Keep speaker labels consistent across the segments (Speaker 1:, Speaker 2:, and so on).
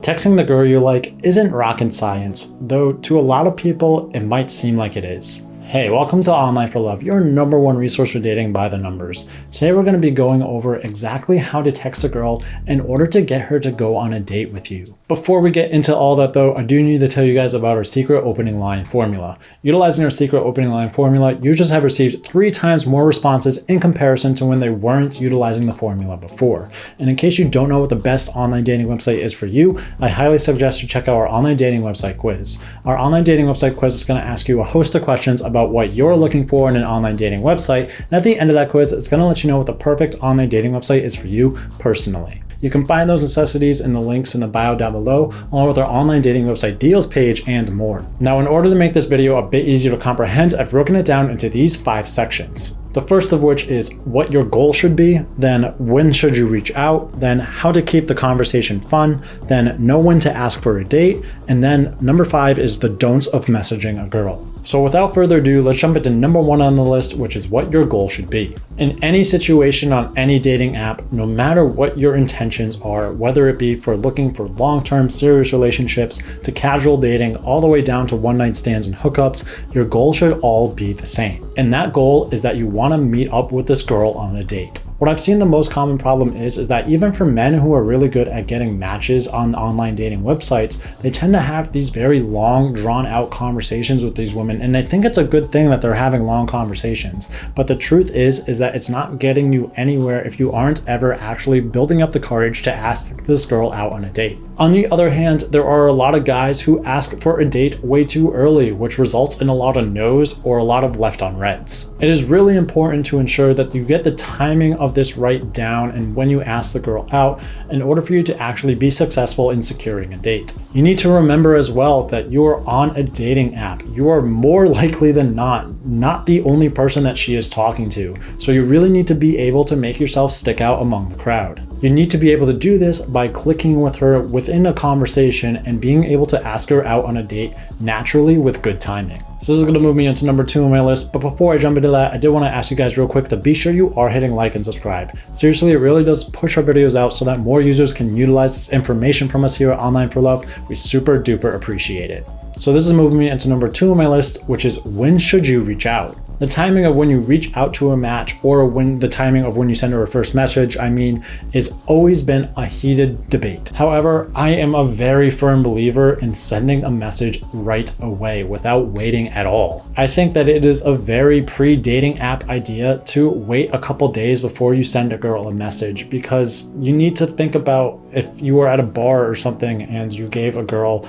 Speaker 1: Texting the girl you like isn't rocket science, though to a lot of people it might seem like it is. Hey, welcome to Online for Love, your #1 resource for dating by the numbers. Today we're going to be going over exactly how to text a girl in order to get her to go on a date with you. Before we get into all that though, I do need to tell you guys about our secret opening line formula. Utilizing our secret opening line formula, users have received 3 times more responses in comparison to when they weren't utilizing the formula before. And in case you don't know what the best online dating website is for you, I highly suggest you check out our online dating website quiz. Our online dating website quiz is going to ask you a host of questions about what you're looking for in an online dating website, and at the end of that quiz, it's going to let you know what the perfect online dating website is for you personally. You can find those necessities in the links in the bio down below, along with our online dating website deals page and more. Now, in order to make this video a bit easier to comprehend, I've broken it down into these 5 sections. The first of which is what your goal should be, then when should you reach out, then how to keep the conversation fun, then know when to ask for a date, and then number 5 is the don'ts of messaging a girl. So without further ado, let's jump into number 1 on the list, which is what your goal should be. In any situation on any dating app, no matter what your intentions are, whether it be for looking for long-term serious relationships to casual dating, all the way down to one-night stands and hookups, your goal should all be the same. And that goal is that you want to meet up with this girl on a date. What I've seen the most common problem is that even for men who are really good at getting matches on online dating websites, they tend to have these very long, drawn out conversations with these women, and they think it's a good thing that they're having long conversations. But the truth is that it's not getting you anywhere if you aren't ever actually building up the courage to ask this girl out on a date. On the other hand, there are a lot of guys who ask for a date way too early, which results in a lot of no's or a lot of left on reds. It is really important to ensure that you get the timing of this right down and when you ask the girl out in order for you to actually be successful in securing a date. You need to remember as well that you are on a dating app. You are more likely than not the only person that she is talking to. So you really need to be able to make yourself stick out among the crowd. You need to be able to do this by clicking with her within a conversation and being able to ask her out on a date naturally with good timing. So this is going to move me into number 2 on my list, but before I jump into that, I did want to ask you guys real quick to be sure you are hitting like and subscribe. Seriously, it really does push our videos out so that more users can utilize this information from us here at Online for Love. We super duper appreciate it. So this is moving me into number 2 on my list, which is when should you reach out? The timing of when you reach out to a match, or the timing of when you send her a first message, is always been a heated debate. However, I am a very firm believer in sending a message right away without waiting at all. I think that it is a very pre-dating app idea to wait a couple days before you send a girl a message, because you need to think about if you were at a bar or something and you gave a girl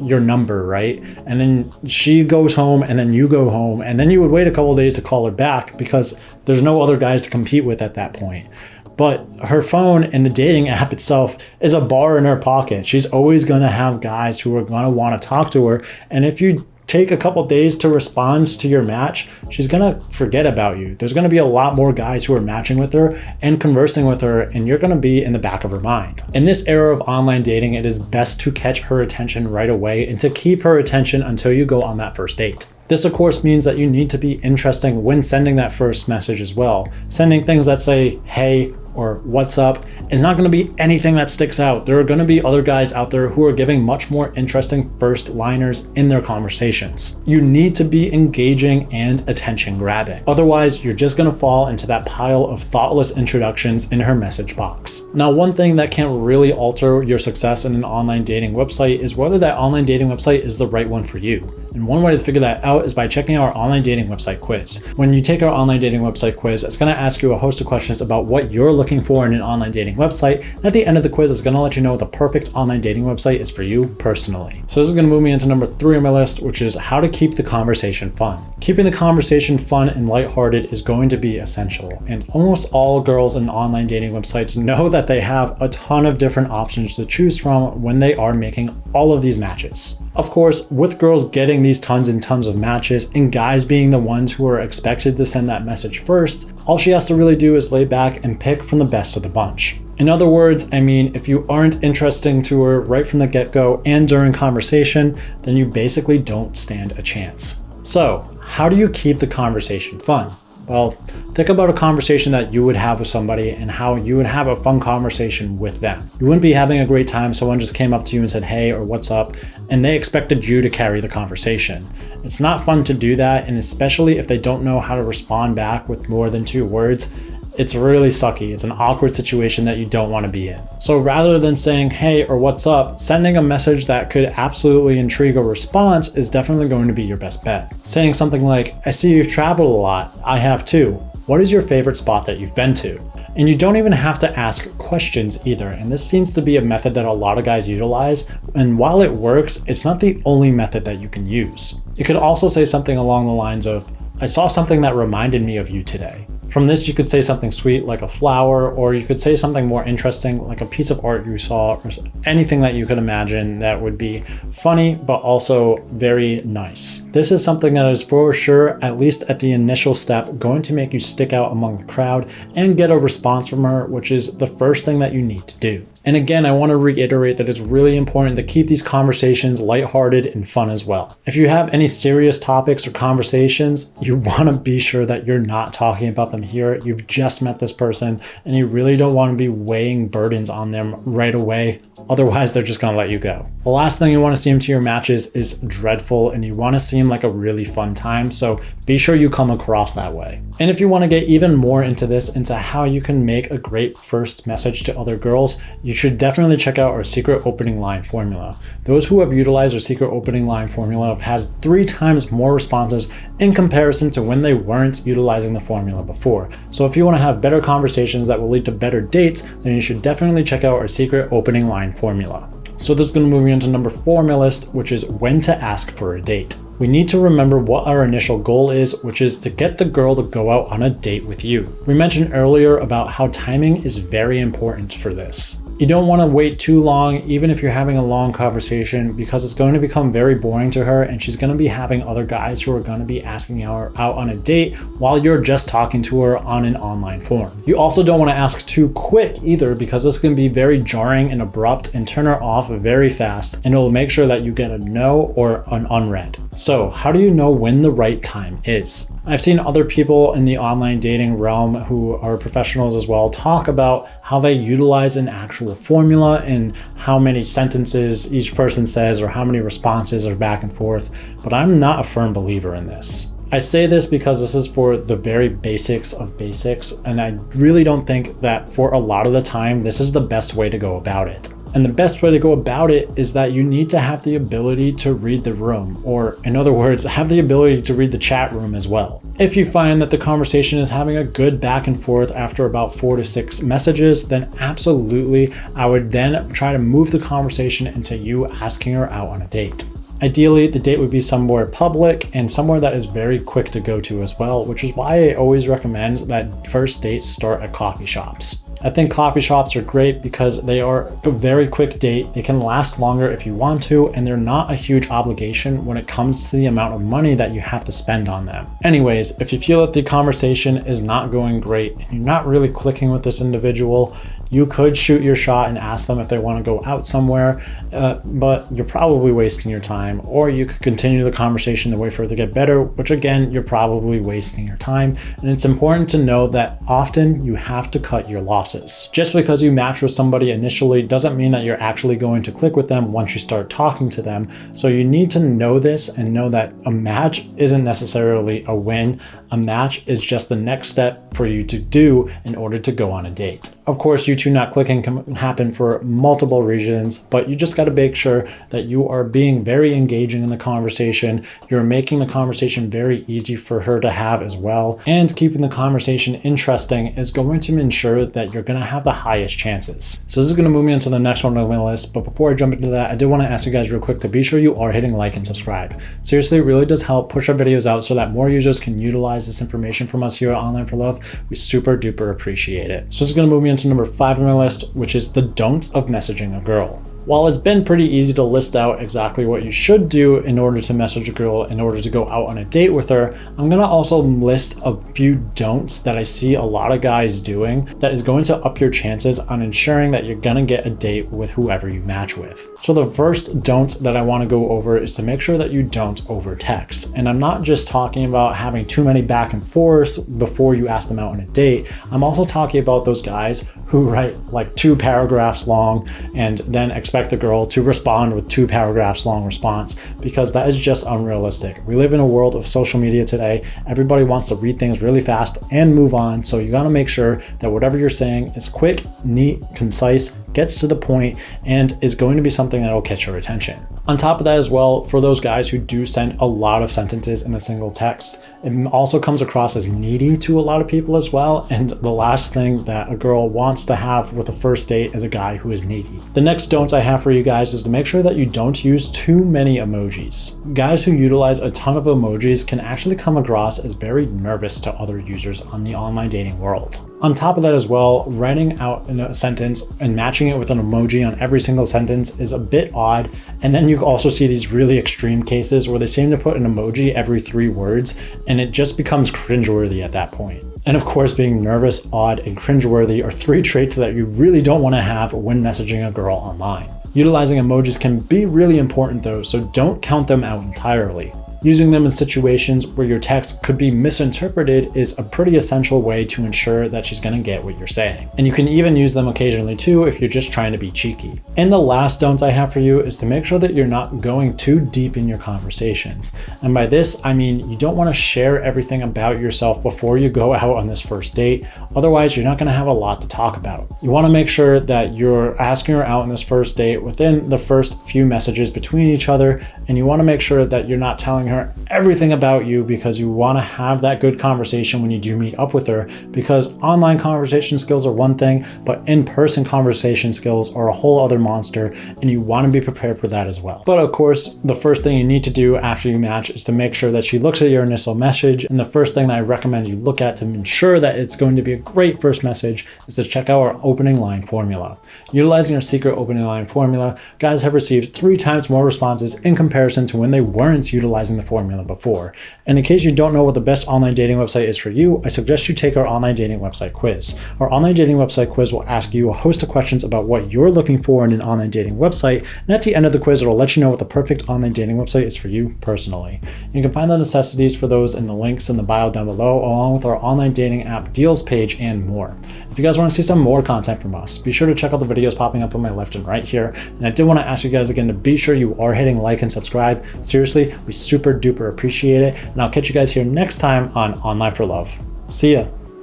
Speaker 1: your number, right? And then she goes home and then you go home, and then you would wait a couple days to call her back because there's no other guys to compete with at that point. But her phone and the dating app itself is a bar in her pocket. She's always going to have guys who are going to want to talk to her. And if you take a couple days to respond to your match, she's going to forget about you. There's going to be a lot more guys who are matching with her and conversing with her, and you're going to be in the back of her mind. In this era of online dating, it is best to catch her attention right away and to keep her attention until you go on that first date. This, of course, means that you need to be interesting when sending that first message as well. Sending things that say, hey, or what's up is not going to be anything that sticks out. There are going to be other guys out there who are giving much more interesting first liners in their conversations. You need to be engaging and attention grabbing. Otherwise, you're just going to fall into that pile of thoughtless introductions in her message box. Now, one thing that can really alter your success in an online dating website is whether that online dating website is the right one for you. And one way to figure that out is by checking our online dating website quiz. When you take our online dating website quiz, it's going to ask you a host of questions about what you're looking for in an online dating website. And at the end of the quiz, it's going to let you know what the perfect online dating website is for you personally. So this is going to move me into number 3 on my list, which is how to keep the conversation fun. Keeping the conversation fun and lighthearted is going to be essential. And almost all girls in online dating websites know that they have a ton of different options to choose from when they are making all of these matches. Of course, with girls getting these tons and tons of matches and guys being the ones who are expected to send that message first, all she has to really do is lay back and pick from the best of the bunch. In other words, if you aren't interesting to her right from the get-go and during conversation, then you basically don't stand a chance. So, how do you keep the conversation fun? Well, think about a conversation that you would have with somebody and how you would have a fun conversation with them. You wouldn't be having a great time. Someone just came up to you and said, hey, or what's up? And they expected you to carry the conversation. It's not fun to do that. And especially if they don't know how to respond back with more than 2 words, it's really sucky. It's an awkward situation that you don't want to be in. So rather than saying, hey, or what's up, sending a message that could absolutely intrigue a response is definitely going to be your best bet. Saying something like, I see you've traveled a lot. I have too. What is your favorite spot that you've been to? And you don't even have to ask questions either. And this seems to be a method that a lot of guys utilize. And while it works, it's not the only method that you can use. You could also say something along the lines of, I saw something that reminded me of you today. From this, you could say something sweet like a flower, or you could say something more interesting like a piece of art you saw, or anything that you could imagine that would be funny, but also very nice. This is something that is for sure, at least at the initial step, going to make you stick out among the crowd and get a response from her, which is the first thing that you need to do. And again, I want to reiterate that it's really important to keep these conversations lighthearted and fun as well. If you have any serious topics or conversations, you want to be sure that you're not talking about them here. You've just met this person and you really don't want to be weighing burdens on them right away. Otherwise, they're just going to let you go. The last thing you want to seem to your matches is dreadful, and you want to seem like a really fun time. So be sure you come across that way. And if you want to get even more into this, into how you can make a great first message to other girls, you should definitely check out our secret opening line formula. Those who have utilized our secret opening line formula have 3 times more responses in comparison to when they weren't utilizing the formula before. So if you want to have better conversations that will lead to better dates, then you should definitely check out our secret opening line formula. So this is going to move me into number 4 on my list, which is when to ask for a date. We need to remember what our initial goal is, which is to get the girl to go out on a date with you. We mentioned earlier about how timing is very important for this. You don't want to wait too long, even if you're having a long conversation, because it's going to become very boring to her and she's going to be having other guys who are going to be asking her out on a date while you're just talking to her on an online form. You also don't want to ask too quick either, because this can be very jarring and abrupt and turn her off very fast, and it will make sure that you get a no or an unread. So how do you know when the right time is? I've seen other people in the online dating realm who are professionals as well talk about how they utilize an actual formula and how many sentences each person says or how many responses are back and forth, but I'm not a firm believer in this. I say this because this is for the very basics of basics, and I really don't think that for a lot of the time this is the best way to go about it. And the best way to go about it is that you need to have the ability to read the room, or in other words, have the ability to read the chat room as well. If you find that the conversation is having a good back and forth after about 4 to 6 messages, then absolutely, I would then try to move the conversation into you asking her out on a date. Ideally, the date would be somewhere public and somewhere that is very quick to go to as well, which is why I always recommend that first dates start at coffee shops. I think coffee shops are great because they are a very quick date. They can last longer if you want to, and they're not a huge obligation when it comes to the amount of money that you have to spend on them. Anyways, if you feel that the conversation is not going great and you're not really clicking with this individual, you could shoot your shot and ask them if they want to go out somewhere, but you're probably wasting your time. Or you could continue the conversation to wait for it to get better, which again, you're probably wasting your time. And it's important to know that often you have to cut your losses. Just because you match with somebody initially doesn't mean that you're actually going to click with them once you start talking to them. So you need to know this and know that a match isn't necessarily a win. A match is just the next step for you to do in order to go on a date. Of course, you two not clicking can happen for multiple reasons, but you just got to make sure that you are being very engaging in the conversation. You're making the conversation very easy for her to have as well. And keeping the conversation interesting is going to ensure that you're going to have the highest chances. So this is going to move me into the next one on my list. But before I jump into that, I did want to ask you guys real quick to be sure you are hitting like and subscribe. Seriously, it really does help push our videos out so that more users can utilize this information from us here at Online for Love. We super duper appreciate it. So this is going to move me into number 5 on my list, which is the don'ts of messaging a girl. While it's been pretty easy to list out exactly what you should do in order to message a girl in order to go out on a date with her, I'm gonna also list a few don'ts that I see a lot of guys doing that is going to up your chances on ensuring that you're gonna get a date with whoever you match with. So the first don't that I wanna go over is to make sure that you don't over text. And I'm not just talking about having too many back and forths before you ask them out on a date. I'm also talking about those guys who write like 2 paragraphs long and then expect the girl to respond with 2 paragraphs long response, because that is just unrealistic. We live in a world of social media today. Everybody wants to read things really fast and move on. So you gotta make sure that whatever you're saying is quick, neat, concise, gets to the point, and is going to be something that will catch your attention. On top of that as well, for those guys who do send a lot of sentences in a single text, it also comes across as needy to a lot of people as well. And the last thing that a girl wants to have with a first date is a guy who is needy. The next don't I have for you guys is to make sure that you don't use too many emojis. Guys who utilize a ton of emojis can actually come across as very nervous to other users on the online dating world. On top of that as well, writing out in a sentence and matching it with an emoji on every single sentence is a bit odd. And then you also see these really extreme cases where they seem to put an emoji every 3 words, and it just becomes cringeworthy at that point. And of course, being nervous, odd, and cringeworthy are 3 traits that you really don't want to have when messaging a girl online. Utilizing emojis can be really important though, so don't count them out entirely. Using them in situations where your text could be misinterpreted is a pretty essential way to ensure that she's gonna get what you're saying. And you can even use them occasionally too if you're just trying to be cheeky. And the last don't I have for you is to make sure that you're not going too deep in your conversations. And by this, I mean you don't wanna share everything about yourself before you go out on this first date. Otherwise, you're not gonna have a lot to talk about. You wanna make sure that you're asking her out on this first date within the first few messages between each other, and you wanna make sure that you're not telling her everything about you, because you want to have that good conversation when you do meet up with her, because online conversation skills are one thing, but in-person conversation skills are a whole other monster, and you want to be prepared for that as well. But of course, the first thing you need to do after you match is to make sure that she looks at your initial message, and the first thing that I recommend you look at to ensure that it's going to be a great first message is to check out our opening line formula. Utilizing our secret opening line formula, guys have received 3 times more responses in comparison to when they weren't utilizing the formula before. And in case you don't know what the best online dating website is for you, I suggest you take our online dating website quiz. Our online dating website quiz will ask you a host of questions about what you're looking for in an online dating website, and at the end of the quiz, it'll let you know what the perfect online dating website is for you personally. You can find the necessities for those in the links in the bio down below, along with our online dating app deals page and more. If you guys want to see some more content from us, be sure to check out the videos popping up on my left and right here. And I did want to ask you guys again to be sure you are hitting like and subscribe. Seriously, we super duper appreciate it. And I'll catch you guys here next time on Online for Love. See ya.